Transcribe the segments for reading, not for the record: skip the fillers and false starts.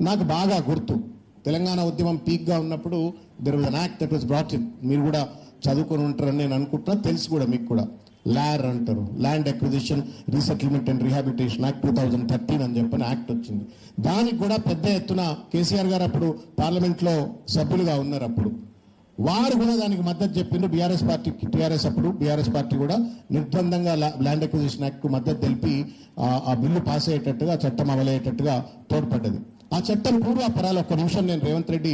నాకు బాగా గుర్తు, తెలంగాణ ఉద్యమం పీక్గా ఉన్నప్పుడు there was an act that was brought in. మీరు కూడా చదువుకొని ఉంటారని నేను అనుకుంటున్నా, తెలుసు కూడా మీకు కూడా. లార్ అంటారు, land acquisition resettlement and rehabilitation act 2013 అని చెప్పని యాక్ట్ వచ్చింది. దానికి కూడా పెద్ద ఎత్తున కేసీఆర్ గారు అప్పుడు పార్లమెంట్లో సభ్యులుగా ఉన్నారు. అప్పుడు వారు కూడా దానికి మద్దతు చెప్పిండ్రు. బీఆర్ఎస్ పార్టీ కూడా నిర్బంధంగా ల్యాండ్ అక్విజిషన్ యాక్ట్ కు మద్దతు తెలిపి ఆ బిల్లు పాస్ అయ్యేటట్టుగా, చట్టం అమలయ్యేటట్టుగా తోడ్పడ్డది. ఆ చట్టం పూర్వాపరాలు ఒక్క నిమిషం నేను రేవంత్ రెడ్డి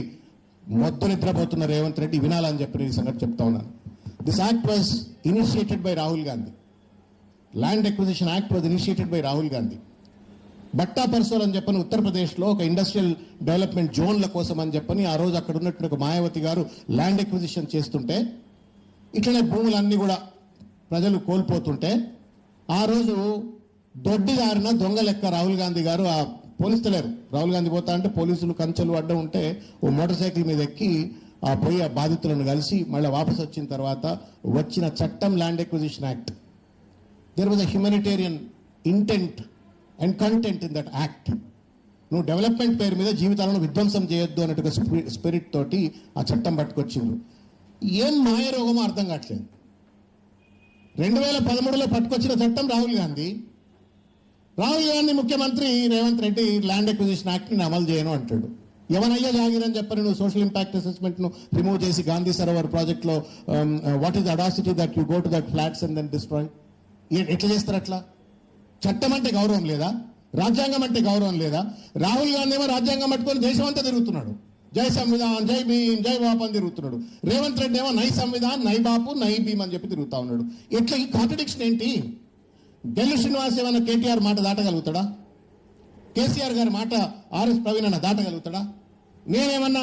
మొద్దు నిద్రపోతున్న రేవంత్ రెడ్డి వినాలని చెప్పి ఈ సంగతి చెప్తా ఉన్నాను. This act was initiated by Rahul Gandhi. Land acquisition act was initiated by Rahul Gandhi. Bhatta Parsaul అని చెప్పని ఉత్తరప్రదేశ్లో ఒక ఇండస్ట్రియల్ డెవలప్మెంట్ జోన్ల కోసం అని చెప్పని ఆ రోజు అక్కడ ఉన్నట్టు ఒక మాయావతి గారు ల్యాండ్ అక్విజిషన్ చేస్తుంటే, ఇట్లనే భూములన్నీ కూడా ప్రజలు కోల్పోతుంటే, ఆ రోజు దొడ్డిదారిన దొంగ లెక్క రాహుల్ గాంధీ గారు, ఆ పోలీసులేరు, రాహుల్ గాంధీ పోతా అంటే పోలీసులు కంచెలు అడ్డం ఉంటే ఓ మోటార్ సైకిల్ మీద ఎక్కి ఆ పోయి ఆ బాధితులను కలిసి మళ్ళీ వాపసు వచ్చిన తర్వాత వచ్చిన చట్టం land acquisition act. There was a humanitarian intent and content in that act. నువ్వు డెవలప్మెంట్ పేరు మీద జీవితాలను విధ్వంసం చేయొద్దు అన్నట్టుగా స్పిరిట్ తోటి ఆ చట్టం పట్టుకొచ్చిండ్రు. ఏం మాయ రోగమో అర్థం కావట్లేదు. 2013లో పట్టుకొచ్చిన చట్టం రాహుల్ గాంధీ ముఖ్యమంత్రి Revanth Reddy land acquisition act ని అమలు చేయను అంటాడు. ఎవనయ్యా జాగిరని చెప్పని నువ్వు సోషల్ ఇంపాక్ట్ అసెస్మెంట్ ను రిమూవ్ చేసి గాంధీ సరోవర్ ప్రాజెక్ట్ లో what is the audacity that you go to that flats and then destroy? ఎట్లా చేస్తారు అట్లా? చట్టం అంటే గౌరవం లేదా? రాజ్యాంగం అంటే గౌరవం లేదా? రాహుల్ గాంధీ ఏమో రాజ్యాంగం పట్టుకొని దేశం అంతా తిరుగుతున్నాడు, జై సంవిధాన్, జై భీమ్, జై బాపు అని తిరుగుతున్నాడు. రేవంత్ రెడ్డి ఏమో నై సంవిధాన్, నై బాపు, నై భీమ్ అని చెప్పి తిరుగుతా ఉన్నాడు. ఎట్లా ఈ కాంట్రడిక్షన్ ఏంటి? గెల్లు శ్రీనివాస్ ఏమన్నా కేటీఆర్ మాట దాటగలుగుతాడా? కేసీఆర్ గారి మాట ఆర్ఎస్ ప్రవీణ్ అన్న దాటగలుగుతాడా? నేనేమన్నా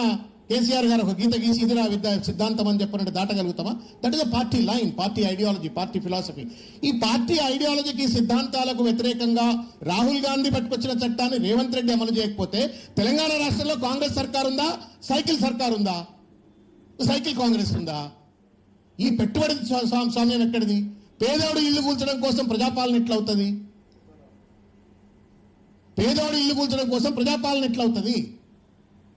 కేసీఆర్ గారు ఒక గీత గీసి ఇదిరా విద్యా సిద్ధాంతం అని చెప్పినట్టు దాటగలుగుతామా? That is a party line, party ideology, party philosophy. ఈ పార్టీ ఐడియాలజీకి, సిద్ధాంతాలకు వ్యతిరేకంగా రాహుల్ గాంధీ పట్టుకొచ్చిన చట్టాన్ని రేవంత్ రెడ్డి అమలు చేయకపోతే తెలంగాణ రాష్ట్రంలో కాంగ్రెస్ సర్కార్ ఉందా? సైకిల్ సర్కార్ ఉందా? సైకిల్ కాంగ్రెస్ ఉందా? ఈ పెట్టుబడి స్వామ్యం ఎక్కడిది? పేదోడు ఇల్లు కూల్చడం కోసం ప్రజాపాలన ఎట్లవుతుంది? పేదోడు ఇల్లు కూల్చడం కోసం ప్రజాపాలన ఎట్లవుతుంది?